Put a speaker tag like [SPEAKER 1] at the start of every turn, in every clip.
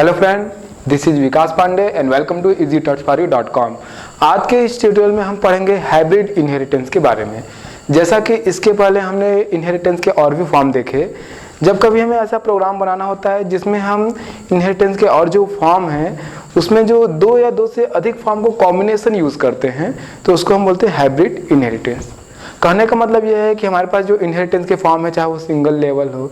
[SPEAKER 1] Hello friend, this is Vikas Pandey and welcome to easytouchforyou.com। आज के इस ट्यूटोरियल में हम पढ़ेंगे हाइब्रिड इनहेरिटेंस के बारे में। जैसा कि इसके पहले हमने इनहेरिटेंस के और भी फॉर्म देखे। जब कभी हमें ऐसा प्रोग्राम बनाना होता है जिसमें हम इनहेरिटेंस के और जो फॉर्म हैं उसमें जो दो या दो से अधिक फॉर्म को कॉम्बिनेशन यूज़ करते हैं तो उसको हम बोलते हैं हाइब्रिड इनहेरिटेंस। कहने का मतलब यह है कि हमारे पास जो इनहेरिटेंस के फॉर्म है, चाहे वो सिंगल लेवल हो,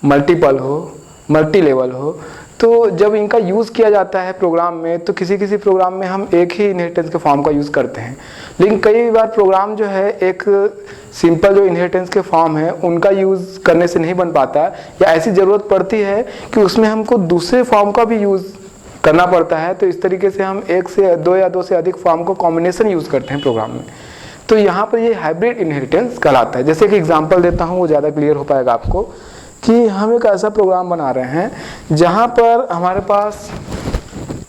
[SPEAKER 1] मल्टीपल हो, मल्टी लेवल हो, तो जब इनका यूज़ किया जाता है प्रोग्राम में तो किसी किसी प्रोग्राम में हम एक ही इनहेरिटेंस के फॉर्म का यूज़ करते हैं। लेकिन कई बार प्रोग्राम जो है एक सिंपल जो इनहेरिटेंस के फॉर्म है उनका यूज़ करने से नहीं बन पाता, या ऐसी ज़रूरत पड़ती है कि उसमें हमको दूसरे फॉर्म का भी यूज़ करना पड़ता है। तो इस तरीके से हम एक से दो या दो से अधिक फॉर्म को कॉम्बिनेशन यूज़ करते हैं प्रोग्राम में। तो यहाँ पर ये हाइब्रिड इनहेरिटेंस कहलाता है। जैसे कि एग्जाम्पल देता हूँ, वो ज़्यादा क्लियर हो पाएगा आपको, कि हम एक ऐसा प्रोग्राम बना रहे हैं जहाँ पर हमारे पास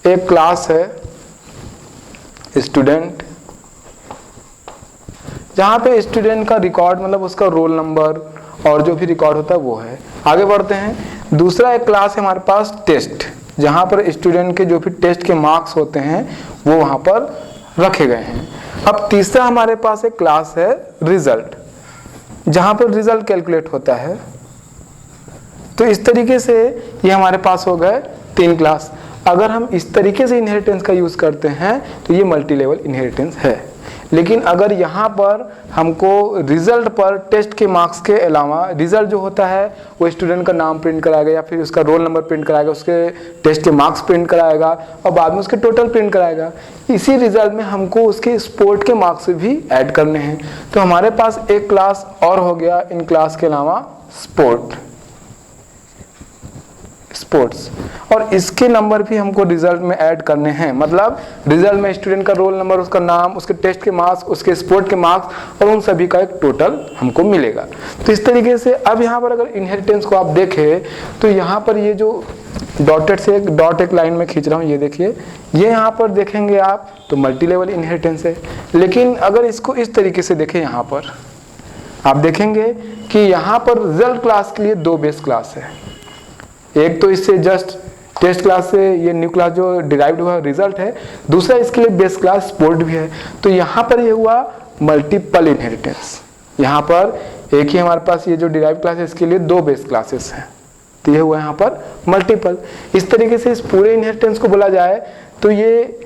[SPEAKER 1] एक क्लास है स्टूडेंट, जहाँ पे स्टूडेंट का रिकॉर्ड मतलब उसका रोल नंबर और जो भी रिकॉर्ड होता है वो है। आगे बढ़ते हैं। दूसरा एक क्लास है हमारे पास टेस्ट, जहाँ पर स्टूडेंट के जो भी टेस्ट के मार्क्स होते हैं वो वहाँ पर रखे गए हैं। अब तीसरा हमारे पास एक क्लास है रिजल्ट, जहाँ पर रिजल्ट कैलकुलेट होता है। तो इस तरीके से ये हमारे पास हो गए तीन क्लास। अगर हम इस तरीके से इनहेरिटेंस का यूज़ करते हैं तो ये मल्टी लेवल इनहेरिटेंस है। लेकिन अगर यहाँ पर हमको रिजल्ट पर टेस्ट के मार्क्स के अलावा रिजल्ट जो होता है वो स्टूडेंट का नाम प्रिंट कराएगा या फिर उसका रोल नंबर प्रिंट कराएगा, उसके टेस्ट के मार्क्स प्रिंट कराएगा और बाद में उसके टोटल प्रिंट कराएगा। इसी रिजल्ट में हमको उसके स्पोर्ट के मार्क्स भी ऐड करने हैं। तो हमारे पास एक क्लास और हो गया इन क्लास के अलावा स्पोर्ट्स, और इसके नंबर भी हमको रिजल्ट में ऐड करने हैं। मतलब रिजल्ट में स्टूडेंट का रोल नंबर, उसका नाम, उसके टेस्ट के मार्क्स, उसके स्पोर्ट के मार्क्स और उन सभी का एक टोटल हमको मिलेगा। तो इस तरीके से अब यहाँ पर अगर इनहेरिटेंस को आप देखें तो यहाँ पर ये जो डॉटेड से एक डॉट एक लाइन में खींच रहा हूँ, ये देखिए, ये यहाँ पर देखेंगे आप तो मल्टी लेवल इनहेरिटेंस है। लेकिन अगर इसको इस तरीके से देखें, यहाँ पर आप देखेंगे कि यहाँ पर रिजल्ट क्लास के लिए दो बेस क्लास है। एक तो इससे जस्ट टेस्ट क्लास से ये न्यू क्लास जो डिराइव्ड हुआ रिजल्ट है, दूसरा इसके लिए बेस क्लास स्पोर्ट भी है। तो यहाँ पर ये हुआ मल्टीपल इनहेरिटेंस। यहाँ पर एक ही हमारे पास ये जो डिराइव्ड क्लास है इसके लिए दो बेस क्लासेस हैं, तो ये हुआ यहाँ पर मल्टीपल। इस तरीके से इस पूरे इनहेरिटेंस को बोला जाए तो ये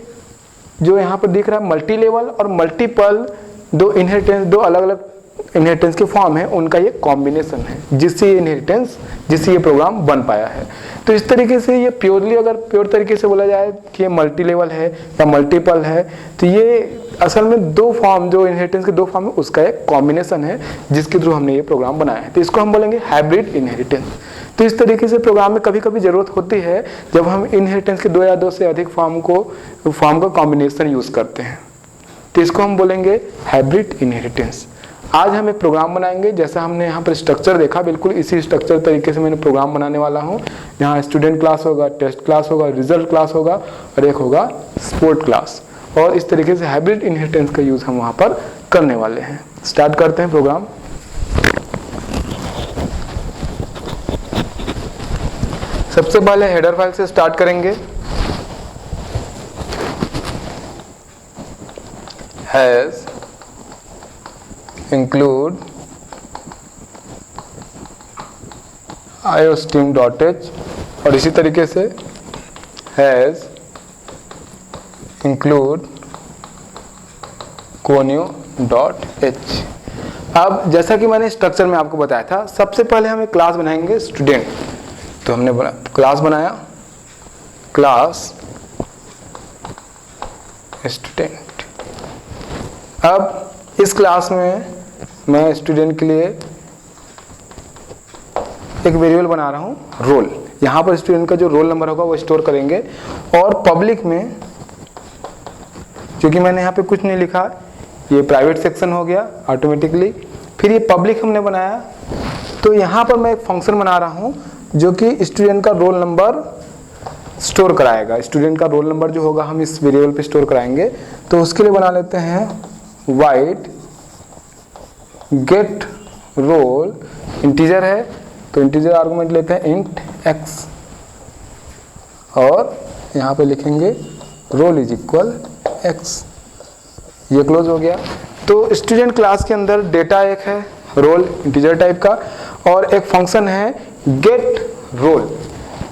[SPEAKER 1] जो यहाँ पर दिख रहा है मल्टी लेवल और मल्टीपल, दो इनहेरिटेंस, दो अलग अलग इनहेरिटेंस के फॉर्म है, उनका ये कॉम्बिनेशन है जिससे ये इनहेरिटेंस, जिससे ये प्रोग्राम बन पाया है। तो इस तरीके से ये प्योरली अगर प्योर तरीके से बोला जाए कि ये मल्टी लेवल है या मल्टीपल है, तो ये असल में दो फॉर्म, जो इनहेरिटेंस के दो फॉर्म है उसका एक कॉम्बिनेशन है जिसके थ्रू हमने ये प्रोग्राम बनाया है। तो इसको हम बोलेंगे हाइब्रिड इनहेरिटेंस। तो इस तरीके से प्रोग्राम में कभी कभी जरूरत होती है जब हम इनहेरिटेंस के दो या दो से अधिक फॉर्म का कॉम्बिनेशन यूज करते हैं, तो इसको हम बोलेंगे हाइब्रिड इनहेरिटेंस। आज हम एक प्रोग्राम बनाएंगे, जैसा हमने यहाँ पर स्ट्रक्चर देखा, बिल्कुल इसी स्ट्रक्चर तरीके से मैंने प्रोग्राम बनाने वाला हूँ। यहाँ स्टूडेंट क्लास होगा, टेस्ट क्लास होगा, रिजल्ट क्लास होगा और एक होगा स्पोर्ट क्लास। और इस तरीके से हाइब्रिड इनहेरिटेंस का यूज़ हम वहाँ पर करने वाले हैं। स्टार्ट करते हैं प्रोग्राम। सबसे पहले हेडर फाइल से स्टार्ट करेंगे। हैज include iostream.h और इसी तरीके से has include conio.h। अब जैसा कि मैंने स्ट्रक्चर में आपको बताया था, सबसे पहले हम एक क्लास बनाएंगे स्टूडेंट। तो हमने क्लास बनाया, क्लास स्टूडेंट। अब इस क्लास में मैं स्टूडेंट के लिए एक वेरिएबल बना रहा हूँ रोल। यहाँ पर स्टूडेंट का जो रोल नंबर होगा वो स्टोर करेंगे। और पब्लिक में, क्योंकि मैंने यहाँ पे कुछ नहीं लिखा, ये प्राइवेट सेक्शन हो गया ऑटोमेटिकली। फिर ये पब्लिक हमने बनाया, तो यहाँ पर मैं एक फंक्शन बना रहा हूँ जो कि स्टूडेंट का रोल नंबर स्टोर कराएगा। स्टूडेंट का रोल नंबर जो होगा हम इस वेरिएबल पे स्टोर कराएंगे। तो उसके लिए बना लेते हैं वाइड गेट रोल, इंटीजर है तो इंटीजर आर्गुमेंट लेते हैं इंट x और यहाँ पे लिखेंगे रोल इज इक्वल एक्स। ये क्लोज हो गया। तो स्टूडेंट क्लास के अंदर डेटा एक है रोल इंटीजर टाइप का, और एक फंक्शन है गेट रोल।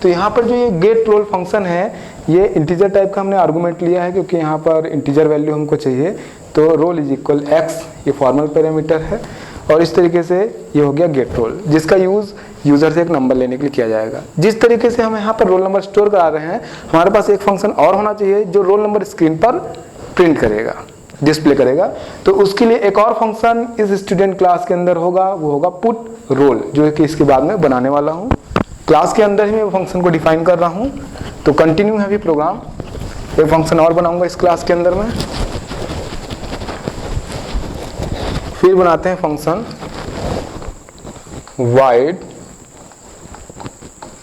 [SPEAKER 1] तो यहाँ पर जो ये गेट रोल फंक्शन है ये इंटीजर टाइप का हमने आर्गुमेंट लिया है, क्योंकि यहाँ पर इंटीजर वैल्यू हमको चाहिए। तो रोल इज इक्वल एक्स ये फॉर्मल पैरामीटर है, और इस तरीके से ये हो गया गेट रोल, जिसका यूज़ यूज़र से एक नंबर लेने के लिए किया जाएगा। जिस तरीके से हम यहाँ पर रोल नंबर स्टोर करा रहे हैं, हमारे पास एक फंक्शन और होना चाहिए जो रोल नंबर स्क्रीन पर प्रिंट करेगा, डिस्प्ले करेगा। तो उसके लिए एक और फंक्शन इस स्टूडेंट क्लास के अंदर होगा, वो होगा पुट रोल, जो कि इसके बाद में बनाने वाला हूँ। क्लास के अंदर ही मैं फंक्शन को डिफाइन कर रहा हूँ। तो कंटिन्यू है अभी प्रोग्राम। एक फंक्शन और बनाऊंगा इस क्लास के अंदर में, फिर बनाते हैं फंक्शन वाइड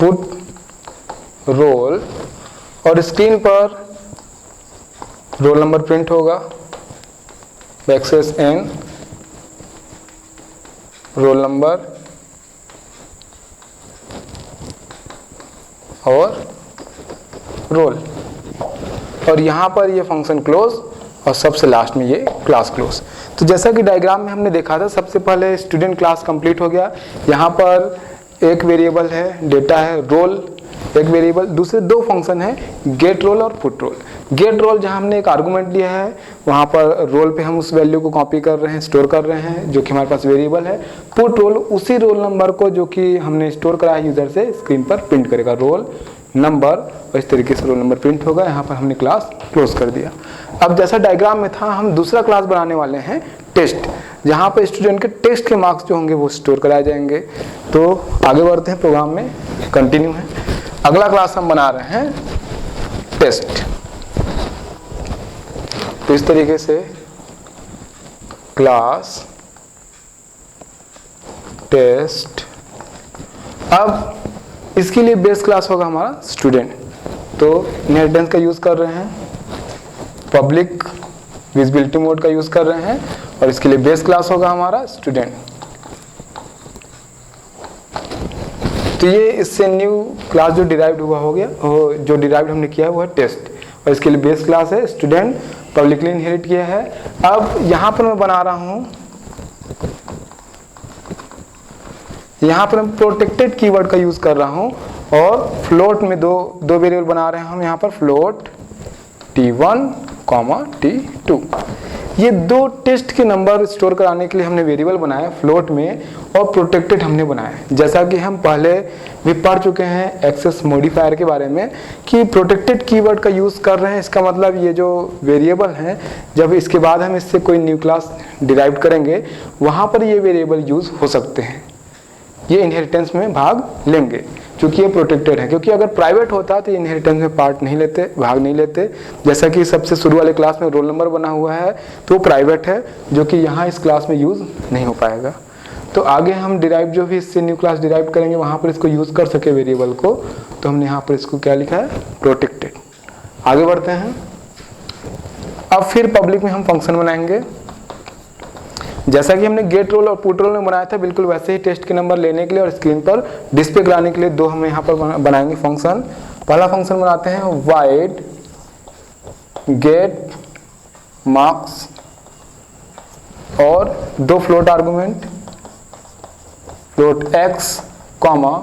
[SPEAKER 1] पुट रोल, और स्क्रीन पर रोल नंबर प्रिंट होगा, बैकस्लैश n रोल नंबर और रोल, और यहाँ पर ये फंक्शन क्लोज, और सबसे लास्ट में ये क्लास क्लोज। तो जैसा कि डायग्राम में हमने देखा था, सबसे पहले स्टूडेंट क्लास कंप्लीट हो गया। यहाँ पर एक वेरिएबल है डेटा है रोल, एक वेरिएबल, दूसरे दो फंक्शन है गेट रोल और पुट रोल। गेट रोल जहाँ हमने एक आर्गुमेंट लिया है, वहाँ पर रोल पे हम उस वैल्यू को कॉपी कर रहे हैं, स्टोर कर रहे हैं, जो कि हमारे पास वेरिएबल है। पुट रोल उसी रोल नंबर को जो कि हमने स्टोर करा है यूजर से, स्क्रीन पर प्रिंट करेगा रोल नंबर, और इस तरीके से रोल नंबर प्रिंट होगा। यहाँ पर हमने क्लास क्लोज कर दिया। अब जैसा डायग्राम में था, हम दूसरा क्लास बनाने वाले हैं टेस्ट, जहाँ पर स्टूडेंट के टेस्ट के मार्क्स जो होंगे वो स्टोर कराए जाएंगे। तो आगे बढ़ते हैं प्रोग्राम में, कंटिन्यू है। अगला क्लास हम बना रहे हैं टेस्ट। तो इस तरीके से क्लास टेस्ट। अब इसके लिए बेस क्लास होगा हमारा स्टूडेंट। तो इनहेरिटेंस का यूज कर रहे हैं, पब्लिक विजिबिलिटी मोड का यूज कर रहे हैं, और इसके लिए बेस क्लास होगा हमारा स्टूडेंट। तो ये इससे न्यू क्लास जो डिराइव्ड हुआ हो गया, जो डिराइव्ड हमने किया है वो है टेस्ट, और इसके लिए बेस क्लास है स्टूडेंट, पब्लिकली इनहेरिट किया है। अब यहाँ पर मैं बना रहा हूँ, यहाँ पर मैं प्रोटेक्टेड कीवर्ड का यूज कर रहा हूँ, और फ्लोट में दो वेरिएबल बना रहे हैं हम यहाँ पर, फ्लोट t1, t2। ये दो टेस्ट के नंबर स्टोर कराने के लिए हमने वेरिएबल बनाया फ्लोट में, और प्रोटेक्टेड हमने बनाया। जैसा कि हम पहले भी पढ़ चुके हैं एक्सेस मॉडिफायर के बारे में, कि प्रोटेक्टेड कीवर्ड का यूज़ कर रहे हैं, इसका मतलब ये जो वेरिएबल है, जब इसके बाद हम इससे कोई न्यू क्लास डिराइव करेंगे, वहाँ पर ये वेरिएबल यूज़ हो सकते हैं, ये इनहेरिटेंस में भाग लेंगे, क्योंकि ये प्रोटेक्टेड है। क्योंकि अगर प्राइवेट होता तो ये इनहेरिटेंस में पार्ट नहीं लेते, भाग नहीं लेते। जैसा कि सबसे शुरू वाले क्लास में रोल नंबर बना हुआ है, तो प्राइवेट है, जो कि यहाँ इस क्लास में यूज़ नहीं हो पाएगा। तो आगे हम डिराइव जो भी इससे न्यू क्लास डिराइव करेंगे, वहाँ पर इसको यूज़ कर सके वेरिएबल को, तो हमने यहाँ पर इसको क्या लिखा है, प्रोटेक्टेड। आगे बढ़ते हैं। अब फिर पब्लिक में हम फंक्शन बनाएंगे, जैसा कि हमने गेट रोल और पुट रोल में बनाया था, बिल्कुल वैसे ही टेस्ट के नंबर लेने के लिए और स्क्रीन पर डिस्प्ले कराने के लिए दो हम यहाँ पर बनाएंगे फंक्शन। पहला फंक्शन बनाते हैं वाइड गेट मार्क्स, और दो float argument, float x comma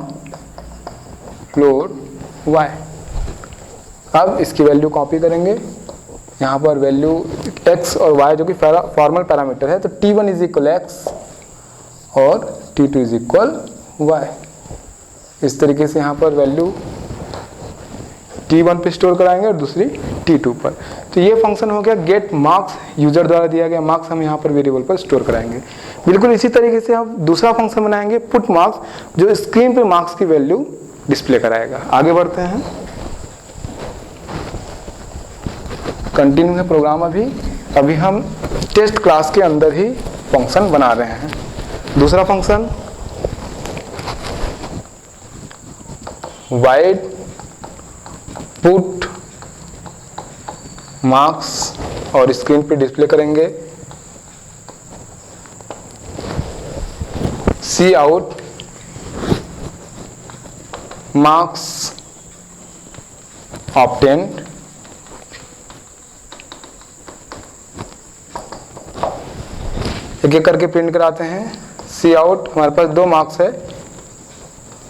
[SPEAKER 1] float y। अब इसकी वैल्यू कॉपी करेंगे, यहाँ पर वैल्यू x और y जो कि फॉर्मल पैरामीटर है, तो t1 इज इक्वल x और t2 इज इक्वल y। इस तरीके से यहाँ पर वैल्यू t1 पे स्टोर कराएंगे और दूसरी t2 पर। तो ये फंक्शन हो गया गेट मार्क्स, यूजर द्वारा दिया गया मार्क्स हम यहाँ पर वेरिएबल पर स्टोर कराएंगे। बिल्कुल इसी तरीके से हम दूसरा फंक्शन बनाएंगे पुट मार्क्स, जो स्क्रीन पे मार्क्स की वैल्यू डिस्प्ले कराएगा। आगे बढ़ते हैं, कंटिन्यू है प्रोग्राम। अभी हम टेस्ट क्लास के अंदर ही फंक्शन बना रहे हैं। दूसरा फंक्शन वाइड पुट मार्क्स, और स्क्रीन पे डिस्प्ले करेंगे सी आउट मार्क्स ऑब्टेन्ड एक एक करके प्रिंट कराते हैं। सी आउट हमारे पास 2 मार्क्स है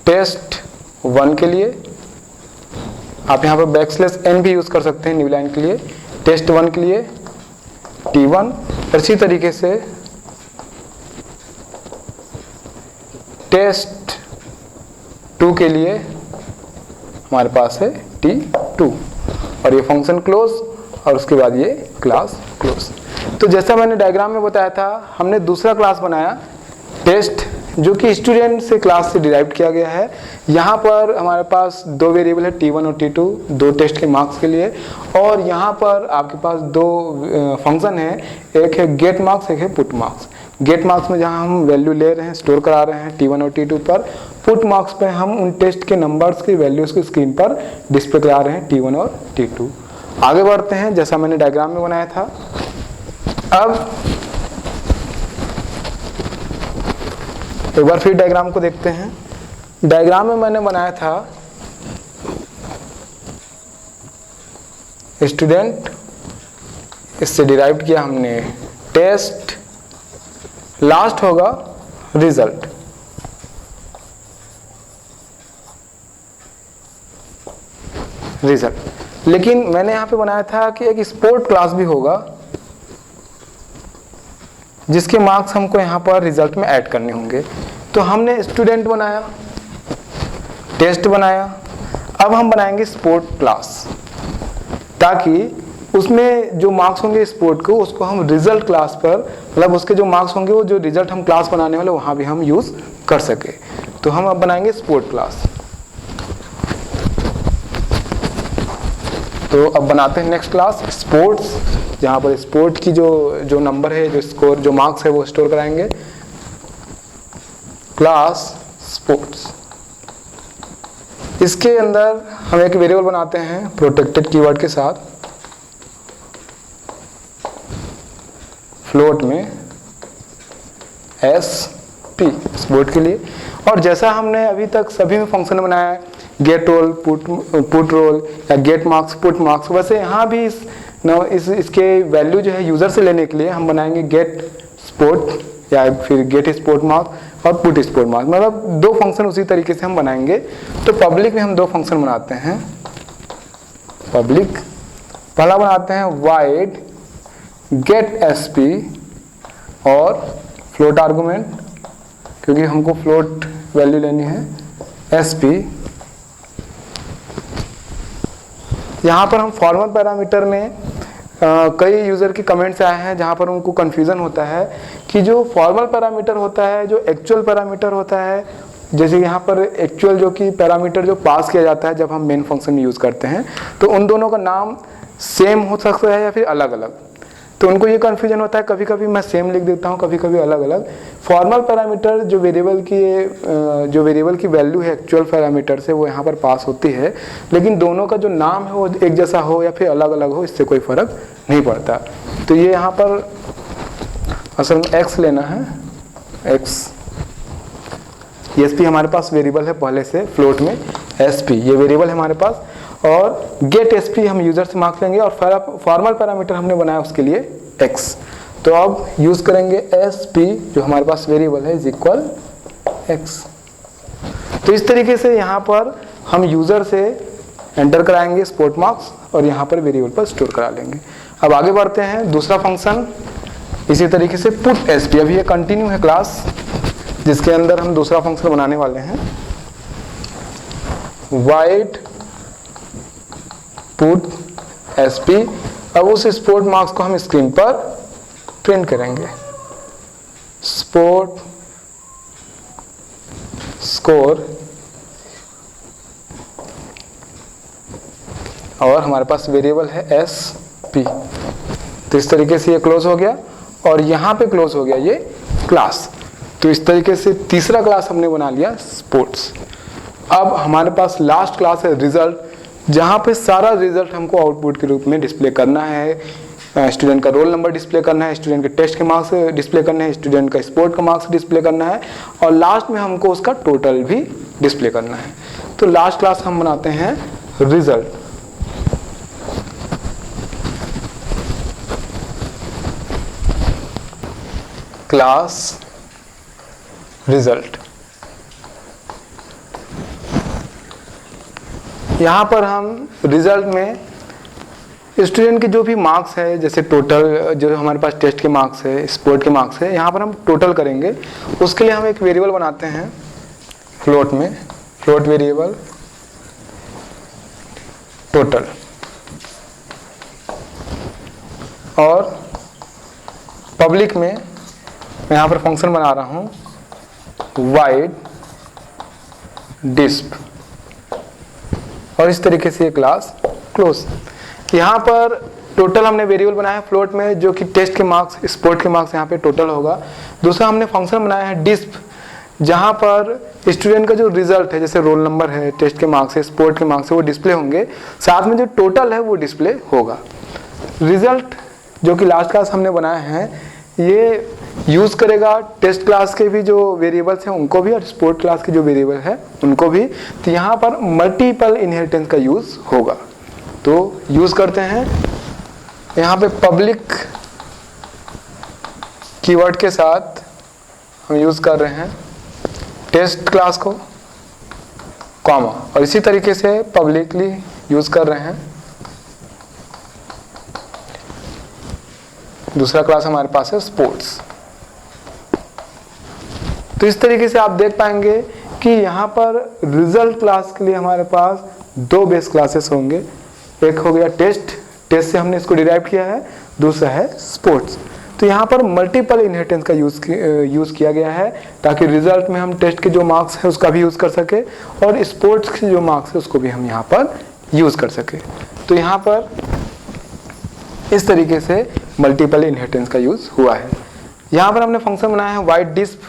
[SPEAKER 1] टेस्ट 1 के लिए, आप यहाँ पर बैकस्लैश n भी यूज कर सकते हैं न्यू लाइन के लिए, टेस्ट 1 के लिए T1, इसी तरीके से टेस्ट 2 के लिए हमारे पास है T2, और ये फंक्शन क्लोज और उसके बाद ये क्लास क्लोज। तो जैसा मैंने डायग्राम में बताया था, हमने दूसरा क्लास बनाया टेस्ट, जो कि स्टूडेंट से क्लास से डिराइव किया गया है। यहाँ पर हमारे पास 2 वेरिएबल है T1 और T2, 2 टेस्ट के मार्क्स के लिए, और यहाँ पर आपके पास 2 फंक्शन है, एक है गेट मार्क्स, एक है पुट मार्क्स। गेट मार्क्स में जहाँ हम वैल्यू ले रहे हैं, स्टोर करा रहे हैं T1 और T2 पर, पुट मार्क्स पे हम उन टेस्ट के नंबर्स की वैल्यूज को स्क्रीन पर डिस्प्ले करा रहे हैं T1 और T2। आगे बढ़ते हैं जैसा मैंने डायग्राम में बनाया था। अब एक बार फिर डायग्राम को देखते हैं। डायग्राम में मैंने बनाया था स्टूडेंट, इससे डिराइव किया हमने टेस्ट, लास्ट होगा रिजल्ट। लेकिन मैंने यहां पे बनाया था कि एक स्पोर्ट क्लास भी होगा जिसके मार्क्स हमको यहाँ पर रिजल्ट में ऐड करने होंगे। तो हमने स्टूडेंट बनाया, टेस्ट बनाया, अब हम बनाएंगे स्पोर्ट क्लास, ताकि उसमें जो मार्क्स होंगे स्पोर्ट को, उसको हम रिजल्ट क्लास पर, मतलब उसके जो मार्क्स होंगे वो जो रिजल्ट हम क्लास बनाने वाले वहाँ भी हम यूज़ कर सके। तो हम अब बनाएंगे स्पोर्ट क्लास। तो अब बनाते हैं नेक्स्ट क्लास स्पोर्ट्स, जहाँ पर स्पोर्ट की जो नंबर है, जो स्कोर, जो मार्क्स है वो स्टोर कराएंगे। क्लास स्पोर्ट्स, इसके अंदर हम एक वेरिएबल बनाते हैं प्रोटेक्टेड कीवर्ड के साथ, फ्लोट में SP स्पोर्ट के लिए। और जैसा हमने अभी तक सभी में फंक्शन बनाया है, गेट रोल, पुट रोल या गेट मार्क्स, पुट मार्क्स, वैसे यहाँ भी इसके वैल्यू जो है यूजर से लेने के लिए हम बनाएंगे गेट स्पोर्ट या फिर गेट स्पोर्ट मार्क्स और पुट स्पोर्ट मार्क्स, मतलब 2 फंक्शन उसी तरीके से हम बनाएंगे। तो पब्लिक में हम 2 फंक्शन बनाते हैं। पब्लिक पहला बनाते हैं वाइड गेट SP और फ्लोट आर्गुमेंट, क्योंकि हमको फ्लोट वैल्यू लेनी है SP। यहाँ पर हम फॉर्मल पैरामीटर में कई यूज़र की कमेंट्स आए हैं जहाँ पर उनको कन्फ्यूज़न होता है कि जो फॉर्मल पैरामीटर होता है, जो एक्चुअल पैरामीटर होता है, जैसे यहाँ पर एक्चुअल जो कि पैरामीटर जो पास किया जाता है जब हम मेन फंक्शन में यूज़ करते हैं, तो उन दोनों का नाम सेम हो सकता है या फिर अलग अलग। तो उनको ये कन्फ्यूजन होता है, कभी कभी मैं सेम लिख देता हूँ, कभी कभी अलग अलग। फॉर्मल पैरामीटर जो वेरिएबल की वैल्यू है एक्चुअल पैरामीटर से, वो यहाँ पर पास होती है, लेकिन दोनों का जो नाम है वो एक जैसा हो या फिर अलग अलग हो, इससे कोई फर्क नहीं पड़ता। तो ये यहाँ पर असल में x लेना है, x SP हमारे पास वेरिएबल है पहले से फ्लोट में, SP ये वेरिएबल है हमारे पास, और गेट SP हम यूजर से मार्क्स लेंगे, और फॉर्मल पैरामीटर हमने बनाया उसके लिए x। तो अब यूज करेंगे SP जो हमारे पास वेरिएबल है इज इक्वल x। तो इस तरीके से यहाँ पर हम यूजर से एंटर कराएंगे स्पोर्ट मार्क्स और यहाँ पर वेरिएबल पर स्टोर करा लेंगे। अब आगे बढ़ते हैं, दूसरा फंक्शन इसी तरीके से पुट SP, अभी ये कंटिन्यू है क्लास जिसके अंदर हम दूसरा फंक्शन बनाने वाले हैं, वाइड पुट SP। अब उस स्पोर्ट मार्क्स को हम स्क्रीन पर प्रिंट करेंगे, स्पोर्ट स्कोर, और हमारे पास वेरिएबल है SP। तो इस तरीके से ये क्लोज हो गया और यहाँ पे क्लोज हो गया ये क्लास। तो इस तरीके से तीसरा क्लास हमने बना लिया स्पोर्ट्स। अब हमारे पास लास्ट क्लास है रिजल्ट, जहाँ पे सारा रिजल्ट हमको आउटपुट के रूप में डिस्प्ले करना है। स्टूडेंट का रोल नंबर डिस्प्ले करना है, स्टूडेंट के टेस्ट के मार्क्स डिस्प्ले करना है, स्टूडेंट का स्पोर्ट का मार्क्स डिस्प्ले करना है, और लास्ट में हमको उसका टोटल भी डिस्प्ले करना है। तो लास्ट क्लास हम बनाते हैं रिजल्ट। Class result. यहाँ पर हम रिजल्ट में स्टूडेंट के जो भी मार्क्स है, जैसे टोटल जो हमारे पास टेस्ट के मार्क्स है, स्पोर्ट के मार्क्स है, यहाँ पर हम टोटल करेंगे। उसके लिए हम एक वेरिएबल बनाते हैं फ्लोट में, फ्लोट वेरिएबल टोटल, और पब्लिक में मैं यहाँ पर फंक्शन बना रहा हूँ वाइड डिस्प, और इस तरीके से ये क्लास क्लोज। यहाँ पर टोटल हमने वेरिएबल बनाया है फ्लोट में, जो कि टेस्ट के मार्क्स, स्पोर्ट के मार्क्स यहाँ पे टोटल होगा। दूसरा हमने फंक्शन बनाया है डिस्प, जहाँ पर स्टूडेंट का जो रिजल्ट है, जैसे रोल नंबर है, टेस्ट के मार्क्स है, स्पोर्ट के मार्क्स है, वो डिस्प्ले होंगे, साथ में जो टोटल है वो डिस्प्ले होगा। रिजल्ट जो कि लास्ट क्लास हमने बनाया है, ये यूज़ करेगा टेस्ट क्लास के भी जो वेरिएबल्स हैं उनको भी, और स्पोर्ट क्लास के जो वेरिएबल है उनको भी। तो यहाँ पर मल्टीपल इनहेरिटेंस का यूज़ होगा। तो यूज़ करते हैं यहाँ पे पब्लिक कीवर्ड के साथ हम यूज़ कर रहे हैं टेस्ट क्लास को, कॉमा, और इसी तरीके से पब्लिकली यूज़ कर रहे हैं दूसरा क्लास हमारे पास है स्पोर्ट्स। तो इस तरीके से आप देख पाएंगे कि यहाँ पर रिजल्ट क्लास के लिए हमारे पास दो बेस क्लासेस होंगे। एक हो गया टेस्ट, टेस्ट से हमने इसको डिराइव किया है, दूसरा है स्पोर्ट्स। तो यहाँ पर मल्टीपल इनहेरिटेंस का यूज़ किया गया है, ताकि रिजल्ट में हम टेस्ट के जो मार्क्स है उसका भी यूज़ कर सके, और स्पोर्ट्स के जो मार्क्स है उसको भी हम यहाँ पर यूज़ कर सके। तो यहाँ पर इस तरीके से मल्टीपल इनहेरिटेंस का यूज़ हुआ है। यहाँ पर हमने फंक्शन बनाया है वाइड डिस्प।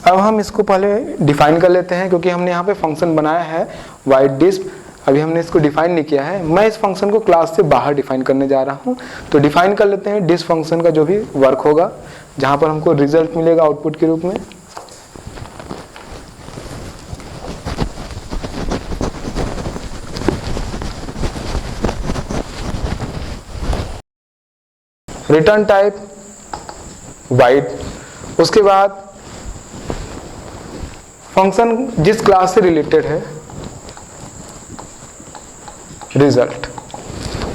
[SPEAKER 1] अब हम इसको पहले डिफाइन कर लेते हैं, क्योंकि हमने यहाँ पे फंक्शन बनाया है वाइड डिस्प, अभी हमने इसको डिफाइन नहीं किया है। मैं इस फंक्शन को क्लास से बाहर डिफाइन करने जा रहा हूँ। तो डिफाइन कर लेते हैं डिस्प फंक्शन का जो भी वर्क होगा, जहाँ पर हमको रिजल्ट मिलेगा आउटपुट के रूप में। रिटर्न टाइप वाइड, उसके बाद फंक्शन जिस क्लास से रिलेटेड है रिजल्ट,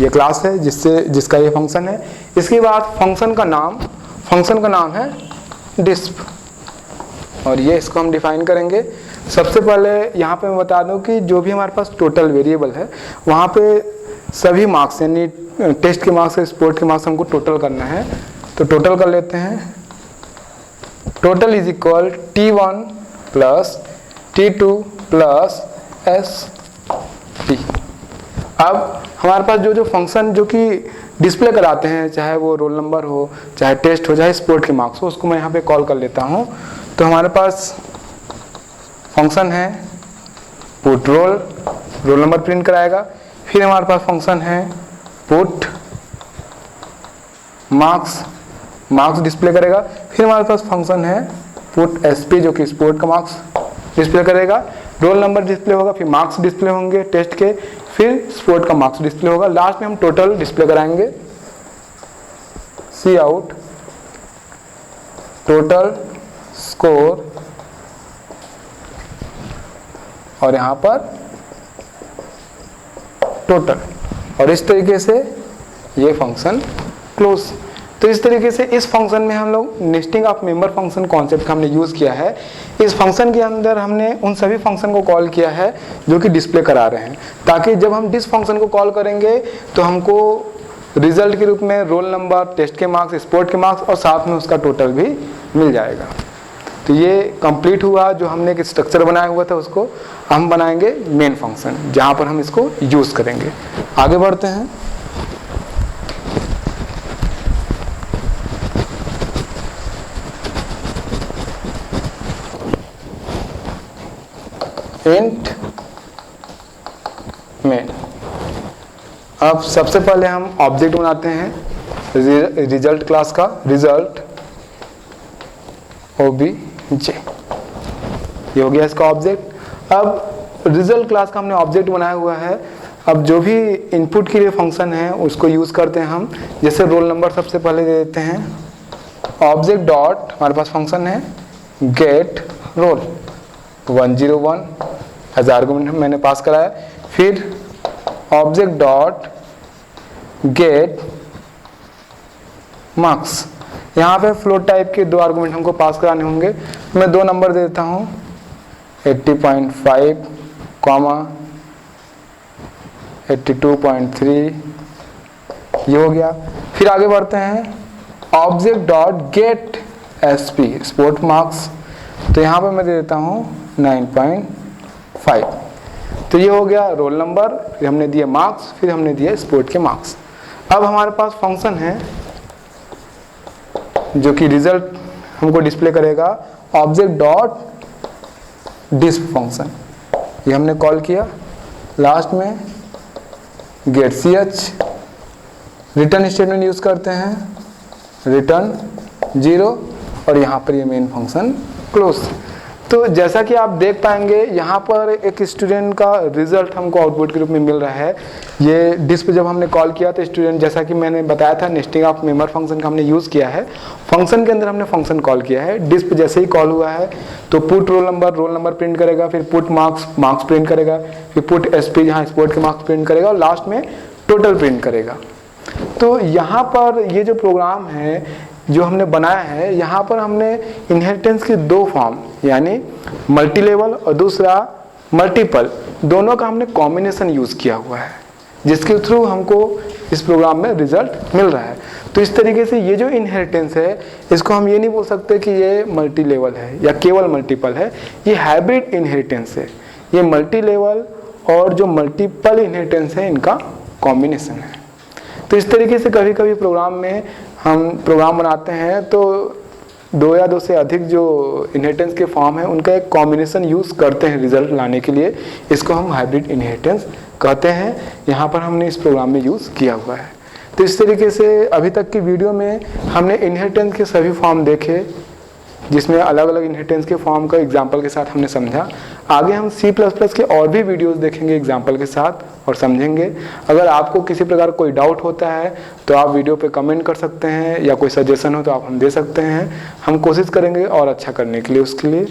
[SPEAKER 1] ये क्लास है जिसका ये फंक्शन है। इसके बाद फंक्शन का नाम है डिस्प, और ये इसको हम डिफाइन करेंगे। सबसे पहले यहाँ पे मैं बता दूं कि जो भी हमारे पास टोटल वेरिएबल है, वहाँ पे सभी मार्क्स, यानी टेस्ट के मार्क्स और स्पोर्ट के मार्क्स हमको टोटल करना है। तो टोटल कर लेते हैं। Total is equal T1 plus T2 plus ST। अब हमारे पास जो फंक्शन जो कि डिस्प्ले कराते हैं, चाहे वो रोल नंबर हो, चाहे टेस्ट हो, चाहे स्पोर्ट के मार्क्स हो, उसको मैं यहाँ पे कॉल कर लेता हूँ। तो हमारे पास फंक्शन है पुट रोल नंबर प्रिंट कराएगा। फिर हमारे पास फंक्शन है पुट मार्क्स डिस्प्ले करेगा। फिर हमारे पास फंक्शन है पुट SP, जो कि स्पोर्ट का मार्क्स डिस्प्ले करेगा। रोल नंबर डिस्प्ले होगा, फिर मार्क्स डिस्प्ले होंगे टेस्ट के, फिर स्पोर्ट का मार्क्स डिस्प्ले होगा। लास्ट में हम टोटल डिस्प्ले कराएंगे। सी आउट टोटल स्कोर, और यहाँ पर टोटल, और इस तरीके से ये फंक्शन क्लोज। तो इस तरीके से इस फंक्शन में हम लोग nesting of member function concept का हमने यूज़ किया है। इस फंक्शन के अंदर हमने उन सभी फंक्शन को कॉल किया है जो कि डिस्प्ले करा रहे हैं, ताकि जब हम डिस फंक्शन को कॉल करेंगे तो हमको रिजल्ट के रूप में रोल नंबर, टेस्ट के मार्क्स, स्पोर्ट के मार्क्स और साथ में उसका टोटल भी मिल जाएगा। तो ये कंप्लीट हुआ। जो हमने एक स्ट्रक्चर बनाया हुआ था उसको हम बनाएंगे मेन फंक्शन, जहाँ पर हम इसको यूज़ करेंगे। आगे बढ़ते हैं। Int main. अब सबसे पहले हम ऑब्जेक्ट बनाते हैं रिजल्ट क्लास का, रिजल्ट OBJ, ये हो गया इसका ऑब्जेक्ट। अब रिजल्ट क्लास का हमने ऑब्जेक्ट बनाया हुआ है। अब जो भी इनपुट के लिए फंक्शन है उसको यूज़ करते हैं हम। जैसे रोल नंबर सबसे पहले दे देते हैं ऑब्जेक्ट डॉट हमारे पास फंक्शन है गेट रोल 101 एज आर्गुमेंट मैंने पास कराया। फिर ऑब्जेक्ट डॉट गेट मार्क्स, यहाँ पे फ्लोट टाइप के 2 आर्गुमेंट हमको पास कराने होंगे। मैं 2 नंबर दे देता हूँ 80.5 कॉमा 82.3, ये हो गया। फिर आगे बढ़ते हैं object dot gate SP sport marks, तो यहाँ पे मैं दे देता हूँ 9.5। तो ये हो गया रोल नंबर, फिर हमने दिए मार्क्स, फिर हमने दिए स्पोर्ट के मार्क्स। अब हमारे पास फंक्शन है जो कि रिजल्ट हमको डिस्प्ले करेगा ऑब्जेक्ट डॉट डिस्प फंक्शन, ये हमने कॉल किया। लास्ट में get C H, return statement use करते हैं, रिटर्न 0, और यहाँ पर ये मेन फंक्शन क्लोज। तो जैसा कि आप देख पाएंगे यहाँ पर एक स्टूडेंट का रिजल्ट हमको आउटपुट के रूप में मिल रहा है। ये डिस्प जब हमने कॉल किया तो स्टूडेंट, जैसा कि मैंने बताया था, नेस्टिंग ऑफ मेंबर फंक्शन का हमने यूज़ किया है। फंक्शन के अंदर हमने फंक्शन कॉल किया है। डिस्प जैसे ही कॉल हुआ है तो पुट रोल नंबर प्रिंट करेगा, फिर पुट मार्क्स प्रिंट करेगा, फिर पुट एसपी जहाँ स्पोर्ट के मार्क्स प्रिंट करेगा, और लास्ट में टोटल प्रिंट करेगा। तो यहाँ पर ये जो प्रोग्राम है जो हमने बनाया है, यहाँ पर हमने इनहेरिटेंस की 2 फॉर्म, यानी मल्टी लेवल और दूसरा मल्टीपल, दोनों का हमने कॉम्बिनेशन यूज़ किया हुआ है, जिसके थ्रू हमको इस प्रोग्राम में रिजल्ट मिल रहा है। तो इस तरीके से ये जो इनहेरिटेंस है, इसको हम ये नहीं बोल सकते कि ये मल्टी लेवल है या केवल मल्टीपल है, ये हाइब्रिड इनहेरिटेंस है। ये मल्टी लेवल और जो मल्टीपल इनहेरिटेंस है, इनका कॉम्बिनेशन है। तो इस तरीके से कभी कभी प्रोग्राम में हम प्रोग्राम बनाते हैं तो 2 या 2 से अधिक जो इनहेरिटेंस के फॉर्म है, उनका एक कॉम्बिनेशन यूज़ करते हैं रिजल्ट लाने के लिए। इसको हम हाइब्रिड इनहेरिटेंस कहते हैं। यहाँ पर हमने इस प्रोग्राम में यूज़ किया हुआ है। तो इस तरीके से अभी तक की वीडियो में हमने इनहेरिटेंस के सभी फॉर्म देखे, जिसमें अलग अलग इनहेरिटेंस के फॉर्म का एग्जाम्पल के साथ हमने समझा। आगे हम C++ के और भी वीडियोस देखेंगे एग्जाम्पल के साथ और समझेंगे। अगर आपको किसी प्रकार कोई डाउट होता है तो आप वीडियो पे कमेंट कर सकते हैं, या कोई सजेशन हो तो आप हम दे सकते हैं। हम कोशिश करेंगे और अच्छा करने के लिए उसके लिए।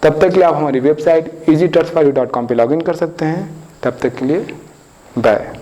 [SPEAKER 1] तब तक के लिए आप हमारी वेबसाइट easytutsforyou.com पे लॉगिन कर सकते हैं। तब तक के लिए बाय।